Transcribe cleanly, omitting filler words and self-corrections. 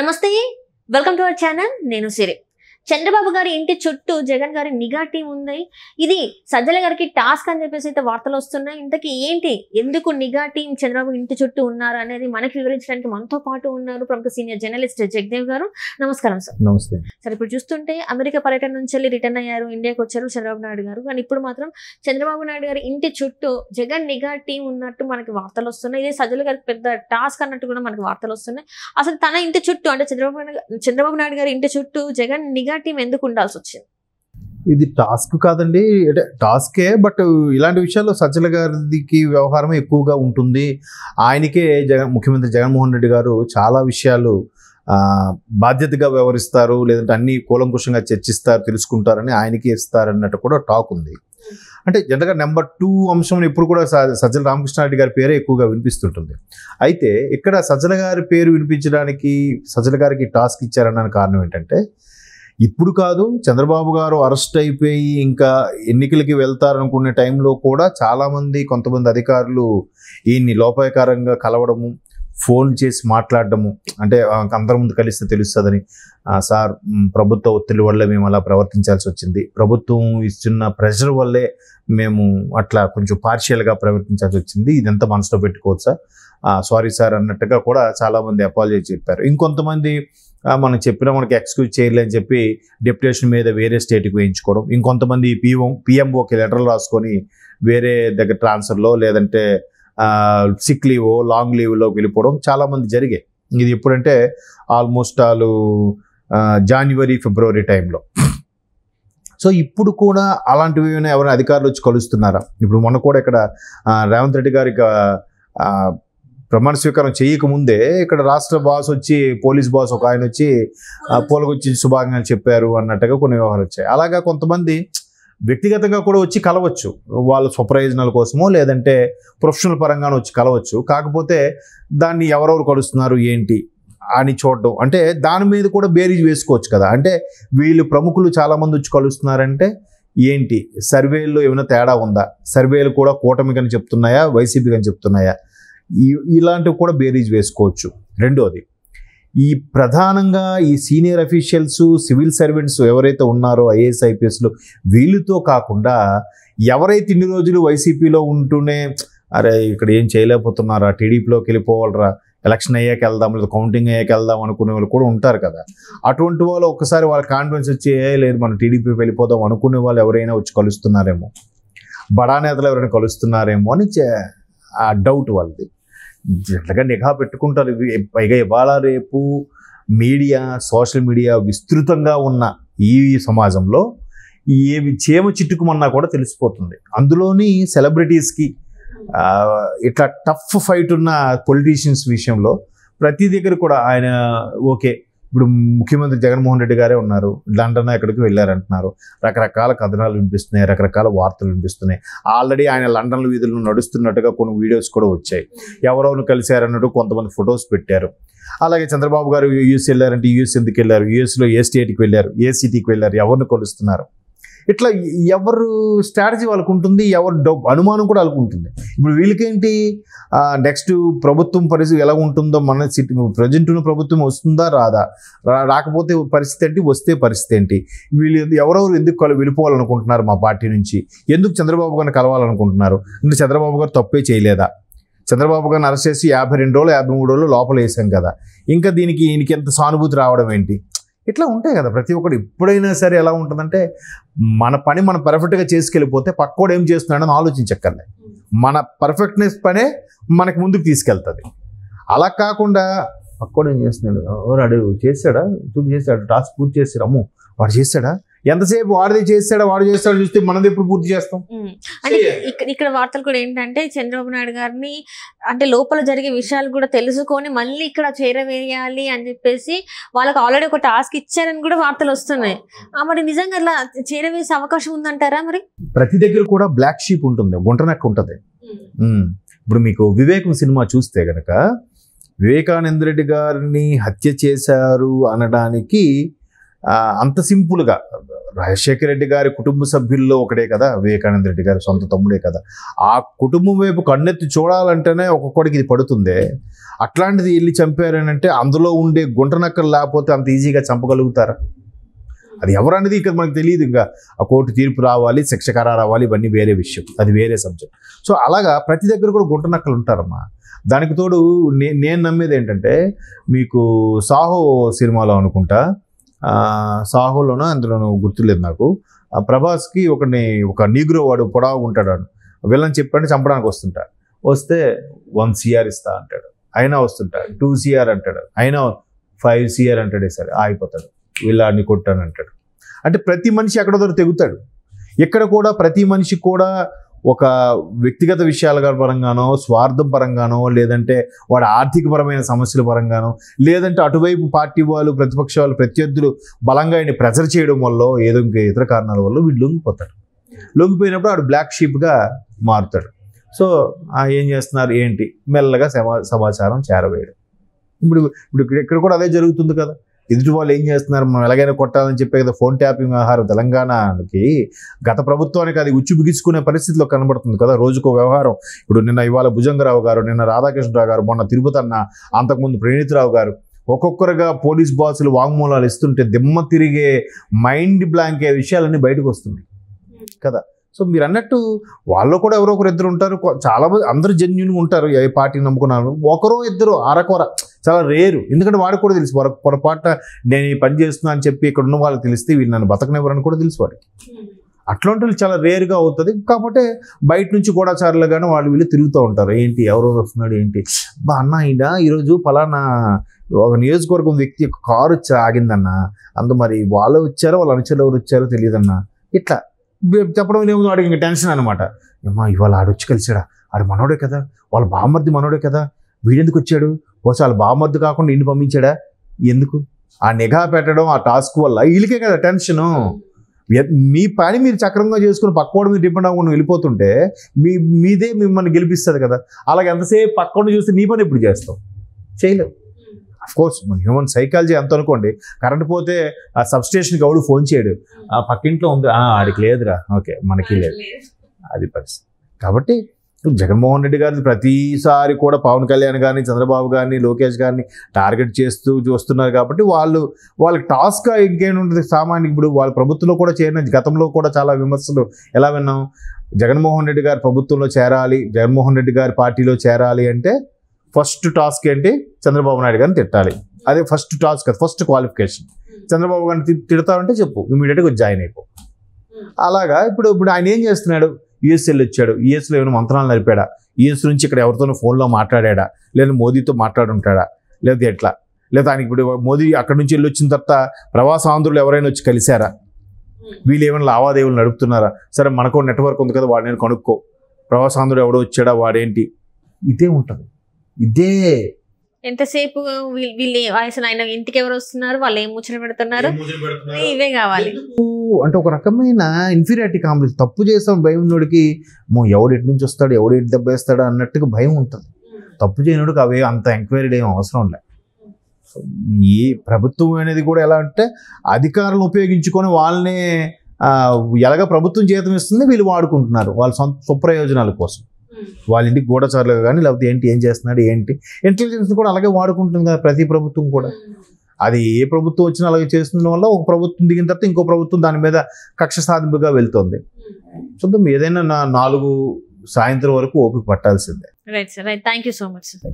నమస్తే, welcome to our channel. నేను సిరి. చంద్రబాబు గారి ఇంటి చుట్టూ జగన్ గారి నిఘా టీం ఉంది. ఇది సజ్జల గారికి టాస్క్ అని చెప్పేసి అయితే వార్తలు వస్తున్నాయి. ఇంతకీ ఏంటి, ఎందుకు నిఘా టీం చంద్రబాబు ఇంటి చుట్టూ ఉన్నారు అనేది మనకి వివరించడానికి మనతో పాటు ఉన్నారు ప్రముఖ సీనియర్ జర్నలిస్ట్ జగదేవ్ గారు. నమస్కారం సార్. నమస్తే సార్, ఇప్పుడు చూస్తుంటే అమెరికా పర్యటన నుంచి వెళ్ళి రిటర్న్ అయ్యారు, ఇండియాకి వచ్చారు చంద్రబాబు నాయుడు గారు. కానీ ఇప్పుడు మాత్రం చంద్రబాబు నాయుడు గారి ఇంటి చుట్టూ జగన్ నిఘా టీం ఉన్నట్టు మనకి వార్తలు వస్తున్నాయి. ఇదే సజ్జల గారికి పెద్ద టాస్క్ అన్నట్టు కూడా మనకి వార్తలు వస్తున్నాయి. అసలు తన ఇంటి చుట్టూ అంటే చంద్రబాబు నాయుడు గారి ఇంటి చుట్టూ జగన్ నిఘా టీం ఎందుకు ఉండాల్సి వచ్చింది? ఇది టాస్క్ కాదండి, అంటే టాస్కే. బట్ ఇలాంటి విషయాల్లో సజ్జల గారికి వ్యవహారం ఎక్కువగా ఉంటుంది. ఆయనకే ముఖ్యమంత్రి జగన్మోహన్ రెడ్డి గారు చాలా విషయాలు బాధ్యతగా వ్యవహరిస్తారు, లేదంటే అన్ని కూలంకుషంగా చర్చిస్తారు, తెలుసుకుంటారని ఆయనకే ఇస్తారన్నట్టు కూడా టాక్ ఉంది. అంటే జనరల్గా నెంబర్ 2 అంశం ఇప్పుడు కూడా సజ్జల రామకృష్ణారెడ్డి గారి పేరే ఎక్కువగా వినిపిస్తుంటుంది. అయితే ఇక్కడ సజ్జల గారి పేరు వినిపించడానికి సజ్జల గారికి టాస్క్ ఇచ్చారన్న కారణం ఏంటంటే, ఇప్పుడు కాదు, చంద్రబాబు గారు అరెస్ట్ అయిపోయి ఇంకా ఎన్నికలకి వెళ్తారనుకునే టైంలో కూడా కొంతమంది అధికారులు ఈయన్ని లోపాయకారంగా కలవడము, ఫోన్ చేసి మాట్లాడడము, అంటే అందరి ముందు కలిస్తే తెలుస్తుందని, సార్ ప్రభుత్వ ఒత్తిడి వల్లే మేము అలా ప్రవర్తించాల్సి వచ్చింది, ప్రభుత్వం ఇస్తున్న ప్రెషర్ వల్లే మేము అట్లా కొంచెం పార్షియల్గా ప్రవర్తించాల్సి వచ్చింది, ఇదంతా మనసులో పెట్టుకోవచ్చా, సారీ సార్ అన్నట్టుగా కూడా చాలామంది అపాలజీ చెప్పారు. ఇంకొంతమంది మనం చెప్పినా మనకి ఎక్స్క్యూజ్ చేయలేని చెప్పి డెప్యుటేషన్ మీద వేరే స్టేట్కి వేయించుకోవడం, ఇంకొంతమంది పిఎంఓకి లెటర్లు రాసుకొని వేరే దగ్గర ట్రాన్స్ఫర్లో లేదంటే సిక్ లీవ్ లాంగ్ లీవ్లోకి వెళ్ళిపోవడం చాలామంది జరిగాయి. ఇది ఎప్పుడంటే ఆల్మోస్ట్ జనవరి ఫిబ్రవరి టైంలో. సో ఇప్పుడు కూడా అలాంటివి ఎవరైనా అధికారులు వచ్చి కలుస్తున్నారా? ఇప్పుడు మొన్న కూడా ఇక్కడ రేవంత్ రెడ్డి గారికి ప్రమాణ స్వీకారం చేయకముందే ఇక్కడ రాష్ట్ర బాస్ వచ్చి, పోలీస్ బాస్ ఒక ఆయన వచ్చి పోలకొచ్చి శుభాకాంక్షలు చెప్పారు అన్నట్టుగా కొన్ని వ్యవహారాలు వచ్చాయి. అలాగా కొంతమంది వ్యక్తిగతంగా కూడా వచ్చి కలవచ్చు, వాళ్ళ స్వప్రయోజనాల కోసమో లేదంటే ప్రొఫెషనల్ పరంగానూ వచ్చి కలవచ్చు. కాకపోతే దాన్ని ఎవరెవరు కలుస్తున్నారు ఏంటి అని చూడడం, అంటే దాని మీద కూడా బేరీజ్ వేసుకోవచ్చు కదా. అంటే వీళ్ళు ప్రముఖులు చాలామంది వచ్చి కలుస్తున్నారంటే ఏంటి, సర్వేల్లో ఏమైనా తేడా ఉందా, సర్వేలు కూడా కూటమి అని చెప్తున్నాయా, వైసీపీ అని చెప్తున్నాయా, ఇలాంటివి కూడా బేరీజ్ వేసుకోవచ్చు. రెండోది, ఈ ప్రధానంగా ఈ సీనియర్ అఫీషియల్స్, సివిల్ సర్వెంట్స్ ఎవరైతే ఉన్నారో ఐఏఎస్ ఐపీఎస్లు, వీళ్ళతో కాకుండా ఎవరైతే ఇన్ని రోజులు వైసీపీలో ఉంటూనే అరే ఇక్కడ ఏం చేయలేకపోతున్నారా, టీడీపీలోకి వెళ్ళిపోవాలరా, ఎలక్షన్ అయ్యాక వెళ్దాం లేదా కౌంటింగ్ అయ్యాక వెళ్దాం అనుకునే వాళ్ళు కూడా ఉంటారు కదా. అటువంటి వాళ్ళు ఒక్కసారి వాళ్ళ కాన్ఫిడెన్స్ వచ్చి లేదు మనం టీడీపీ వెళ్ళిపోదాం అనుకునే వాళ్ళు ఎవరైనా వచ్చి కలుస్తున్నారేమో, బడా నేతలు ఎవరైనా కలుస్తున్నారేమో అని ఆ డౌట్ వాళ్ళది. జనరల్గా నిఘా పెట్టుకుంటారు. పైగా ఇవాళ రేపు మీడియా, సోషల్ మీడియా విస్తృతంగా ఉన్న ఈ సమాజంలో ఏవి చేమ చిట్టుకుమన్నా కూడా తెలిసిపోతుంది. అందులోని సెలబ్రిటీస్కి ఇట్లా టఫ్ ఫైట్ ఉన్న పొలిటీషియన్స్ విషయంలో ప్రతి దగ్గర కూడా ఆయన ఓకే. ఇప్పుడు ముఖ్యమంత్రి జగన్మోహన్ రెడ్డి గారే ఉన్నారు, లండన్ ఎక్కడికి వెళ్ళారంటున్నారు, రకరకాల కథనాలు వినిపిస్తున్నాయి, రకరకాల వార్తలు వినిపిస్తున్నాయి. ఆల్రెడీ ఆయన లండన్ వీధుల్లో నడుస్తున్నట్టుగా కొన్ని వీడియోస్ కూడా వచ్చాయి. ఎవరెవరు కలిశారన్నట్టు కొంతమంది ఫొటోస్ పెట్టారు. అలాగే చంద్రబాబు గారు యూఎస్ వెళ్ళారంటే యూఎస్ ఎందుకు వెళ్ళారు, యూఎస్లో ఏ స్టేట్కి వెళ్ళారు, ఏ సిటీకి వెళ్ళారు, ఎవరిని కలుస్తున్నారు, ఇట్లా ఎవరు స్ట్రాటజీ వాళ్ళకు ఉంటుంది, ఎవరు అనుమానం కూడా వాళ్ళకు ఉంటుంది. ఇప్పుడు వీళ్ళకేంటి, నెక్స్ట్ ప్రభుత్వం పరిస్థితి ఎలా ఉంటుందో, మన సిటీ ప్రజెంట్ ఉన్న ప్రభుత్వం వస్తుందా రాదా, రాకపోతే పరిస్థితి ఏంటి, వస్తే పరిస్థితి ఏంటి, వీళ్ళు ఎవరెవరు ఎందుకు వెళ్ళిపోవాలనుకుంటున్నారు మా పార్టీ నుంచి, ఎందుకు చంద్రబాబు గారిని కలవాలనుకుంటున్నారు, అంటే చంద్రబాబు గారు తప్పే చేయలేదా, చంద్రబాబు గారిని అరెస్ట్ చేసి 52 రోజులు 53 రోజులు లోపల వేసాం కదా, ఇంకా ఈయనకి ఎంత సానుభూతి రావడం ఏంటి, ఇట్లా ఉంటాయి కదా ప్రతి ఒక్కటి. ఎప్పుడైనా సరే ఎలా ఉంటుందంటే, మన పని మనం పర్ఫెక్ట్గా చేసుకెళ్ళిపోతే పక్కోడు ఏం చేస్తున్నాడని ఆలోచించక్కర్లే, మన పర్ఫెక్ట్నెస్ పనే మనకి ముందుకు తీసుకెళ్తుంది. అలా కాకుండా పక్కోడు ఏం చేస్తున్నాడు, వాడు చేస్తాడా, చూడు చేస్తాడు, టాస్క్ పూర్తి చేస్తాడు, అమ్మో వాడు చేస్తాడా, ఎంతసేపు వాడిది చేస్తాడా, వాడు చేస్తాడు చూస్తే మనది ఎప్పుడు పూర్తి చేస్తాం. అంటే ఇక్కడ వార్తలు కూడా ఏంటంటే, చంద్రబాబు నాయుడు గారిని అంటే లోపల జరిగే విషయాలు కూడా తెలుసుకొని మళ్ళీ ఇక్కడ చేరవేయాలి అని చెప్పేసి వాళ్ళకి ఆల్రెడీ ఒక టాస్క్ ఇచ్చారని కూడా వార్తలు వస్తున్నాయి. మరి నిజంగా అలా చేరవేసే అవకాశం ఉందంటారా? మరి ప్రతి దగ్గర కూడా బ్లాక్ షీప్ ఉంటుంది, గుంటనక్క ఉంటుంది. ఇప్పుడు మీకు వివేకం సినిమా చూస్తే గనక వివేకానంద రెడ్డి గారిని హత్య చేశారు అనడానికి అంత సింపుల్గా రాజశేఖర రెడ్డి గారి కుటుంబ సభ్యుల్లో ఒకటే కదా వివేకానంద రెడ్డి గారి సొంత తమ్ముడే కదా. ఆ కుటుంబం వైపు కన్నెత్తి చూడాలంటేనే ఒక్కొక్కడికి ఇది పడుతుందే. అట్లాంటిది వెళ్ళి చంపారని అంటే అందులో ఉండే గుంటనక్కలు లేకపోతే అంత ఈజీగా చంపగలుగుతారా? అది ఎవరనేది ఇక్కడ మనకు తెలియదు. ఇంకా ఆ కోర్టు తీర్పు రావాలి, శిక్ష ఖరారు అవ్వాలి, ఇవన్నీ వేరే విషయం, అది వేరే సబ్జెక్ట్. సో అలాగా ప్రతి దగ్గర కూడా గుంటనక్కలు ఉంటారమ్మా. దానికి తోడు నేను నమ్మేది ఏంటంటే, మీకు సాహో సినిమాలో అనుకుంటా, సాహోలోనో అందులోనూ గుర్తులేదు నాకు, ప్రభాస్కి ఒక నీగ్రో వాడు పొడవుగా ఉంటాడు, విలన్ చెప్పండి చంపడానికి వస్తే 1 CR ఇస్తా అంటాడు, అయినా వస్తుంటాడు. 2 CR అంటాడు, అయినా 5 CR అంటాడే, సరే ఆగిపోతాడు, వీళ్ళని కొట్టాను అంటాడు. అంటే ప్రతి మనిషి ఎక్కడో తెగుతాడు. ఇక్కడ కూడా ప్రతి మనిషి కూడా ఒక వ్యక్తిగత విషయాల పరంగానో, స్వార్థం పరంగానో, లేదంటే వాడి ఆర్థికపరమైన సమస్యల పరంగానో, లేదంటే అటువైపు పార్టీ వాళ్ళు, ప్రతిపక్ష వాళ్ళు, ప్రత్యర్థులు బలంగా ఆయన ప్రెజర్ చేయడం వల్ల, ఏదో ఇంకా ఇతర కారణాల వల్ల వీడు లొంగిపోతాడు. లొంగిపోయినప్పుడు వాడు బ్లాక్ షీప్గా మారుతాడు. సో ఏం చేస్తున్నారు ఏంటి, మెల్లగా సమాచారం చేరవేయడం. ఇప్పుడు ఇక్కడ కూడా అదే జరుగుతుంది కదా. ఎదుటి వాళ్ళు ఏం చేస్తున్నారు, మనం ఎలాగైనా కొట్టాలని చెప్పే కదా ఫోన్ ట్యాపింగ్ వ్యవహారం తెలంగాణకి గత ప్రభుత్వానికి అది ఉచ్చు బిగించుకునే పరిస్థితిలో కనబడుతుంది కదా. రోజుకో వ్యవహారం. ఇప్పుడు ఇవాళ భుజంగరావు గారు, నిన్న రాధాకృష్ణరావు గారు, మొన్న తిరుపతి అన్న, అంతకుముందు ప్రణీతిరావు గారు, ఒక్కొక్కరుగా పోలీస్ బాసులు వాంగ్మూలాలు ఇస్తుంటే దిమ్మ తిరిగే మైండ్ బ్లాంక్ అయ్యే విషయాలన్నీ బయటకు వస్తుంది కదా. సో మీరు అన్నట్టు వాళ్ళు కూడా ఎవరో ఒకరు ఇద్దరు ఉంటారు. చాలా మంది అందరూ జెన్యున్గా ఉంటారు, ఏ పార్టీని నమ్ముకున్నారు. ఒకరో ఇద్దరు అరకొర చాలా రేరు. ఎందుకంటే వాడికి కూడా తెలుసు పొరపాటున నేను ఈ పని చేస్తున్నా అని చెప్పి ఇక్కడ ఉన్న వాళ్ళకి తెలిస్తే వీళ్ళు నన్ను బతకనివ్వరని కూడా తెలుసు వాడికి. అట్లాంటి వాళ్ళు చాలా రేరుగా అవుతుంది. కాకపోతే బయట నుంచి గూఢచారులు కానీ వీళ్ళు తిరుగుతూ ఉంటారు. ఏంటి ఎవరెవరు వస్తున్నాడు ఏంటి, అన్న అయినా ఈరోజు ఫలానా ఒక నియోజకవర్గం వ్యక్తి యొక్క కారు వచ్చి ఆగిందన్న, మరి వాళ్ళు వచ్చారో వాళ్ళ అనుచరులు ఎవరు వచ్చారో తెలియదన్న, ఇట్లా చెప్పడం ఏమో వాడికి ఇంకా టెన్షన్ అనమాట. ఏమో ఇవాళ ఆడొచ్చి కలిసాడా, ఆడు మనోడే కదా, వాళ్ళ బామ్మర్ది మనోడే కదా, వీడెందుకు వచ్చాడు, వచ్చి వాళ్ళ బామ్మర్ది కాకుండా ఇంటి పంపించాడా, ఎందుకు ఆ నిఘా పెట్టడం, ఆ టాస్క్ వల్ల వీళ్ళకే కదా టెన్షను. మీ పని మీరు చక్రంగా చేసుకుని పక్కోడు మీరు డిపెండ్ అవ్వకుండా వెళ్ళిపోతుంటే మీదే మిమ్మల్ని గెలిపిస్తుంది కదా. అలాగే ఎంతసేపు పక్కోడు చూస్తే నీ పని ఎప్పుడు చేస్తావు, చేయలేవు. అఫ్కోర్స్ మన హ్యూమన్ సైకాలజీ ఎంత అనుకోండి, కరెంట్ పోతే ఆ సబ్స్టేషన్కి ఎవడు ఫోన్ చేయడు, ఆ పక్కింట్లో ఉంది, ఆడికి లేదురా, ఓకే మనకి లేదు, అది పరిస్థితి. కాబట్టి జగన్మోహన్ రెడ్డి గారిని ప్రతిసారి కూడా పవన్ కళ్యాణ్ గారిని, చంద్రబాబు గారిని, లోకేష్ గారిని టార్గెట్ చేస్తూ చూస్తున్నారు. కాబట్టి వాళ్ళకి టాస్క్ ఇంకేముంటుంది సామాన్య. ఇప్పుడు వాళ్ళ ప్రభుత్వంలో కూడా చేరిన, గతంలో కూడా చాలా విమర్శలు ఎలా విన్నాం, జగన్మోహన్ రెడ్డి గారి ప్రభుత్వంలో చేరాలి, జగన్మోహన్ రెడ్డి గారి పార్టీలో చేరాలి అంటే ఫస్ట్ టాస్క్ ఏంటి, చంద్రబాబు నాయుడు గారిని తిట్టాలి. అదే first task, first qualification. Chandrababu గారిని తిడతావంటే చెప్పు, ఇమీడియట్గా జాయిన్ అయిపో. అలాగా ఇప్పుడు ఆయన ఏం చేస్తున్నాడు, యూఎస్ఎల్ వచ్చాడు, యూఎస్లో ఏమైనా మంత్రాలు నడిపాడా, యూఎస్ నుంచి ఇక్కడ ఎవరితోనో ఫోన్లో మాట్లాడా, లేదా మోదీతో మాట్లాడుంటాడా, లేదా ఎట్లా, లేదా ఆయనకి ఇప్పుడు మోదీ అక్కడి నుంచి వెళ్ళి వచ్చిన తర్వాత ప్రవాసాంధ్రులు ఎవరైనా వచ్చి కలిశారా, వీళ్ళు ఏమైనా లావాదేవీలు నడుపుతున్నారా, సరే మనకో నెట్వర్క్ ఉంది కదా, వాడు నేను కనుక్కో, ప్రవాసాంధ్రుడు ఎవడో వచ్చాడా, వాడేంటి, ఇదే ఉంటుంది. ఇదే ఎంతసేపు వీళ్ళు అసలు ఆయన ఇంటికి ఎవరు వస్తున్నారు, వాళ్ళు ఏం ముచ్చట పెడుతున్నారు, ఇవే కావాలి. అంటే ఒక రకమైన ఇన్ఫీరియారిటీ కాంప్లెక్స్. తప్పు చేస్తాం భయం ఉన్నోడికి, ఎవడు ఎటు నుంచి వస్తాడు, ఎవడు ఎటు దెబ్బ వేస్తాడు అన్నట్టుగా భయం ఉంటుంది. తప్పు చేయనోడికి అవే అంత ఎంక్వైరీ ఏం అవసరం లేదు. ఈ ప్రభుత్వం అనేది కూడా ఎలా అంటే అధికారులను ఉపయోగించుకొని వాళ్ళనే ఎలాగ ప్రభుత్వం జీతం ఇస్తుంది, వీళ్ళు వాడుకుంటున్నారు వాళ్ళ స్వప్రయోజనాల కోసం. వాళ్ళ ఇంటికి గూఢచారులుగా కానీ లేకపోతే ఏం చేస్తున్నాడు ఏంటి, ఇంటెలిజెన్స్ కూడా అలాగే వాడుకుంటుంది కదా ప్రతి ప్రభుత్వం కూడా. అది ఏ ప్రభుత్వం వచ్చినా అలాగే చేస్తున్న వల్ల ఒక ప్రభుత్వం దిగిన తర్వాత ఇంకో ప్రభుత్వం దాని మీద కక్ష సాధింపుగా వెళ్తుంది. చూద్దాం, ఏదైనా 4 సాయంత్రం వరకు ఓపిక పట్టాల్సిందే. Right sir, right. Thank you so much sir.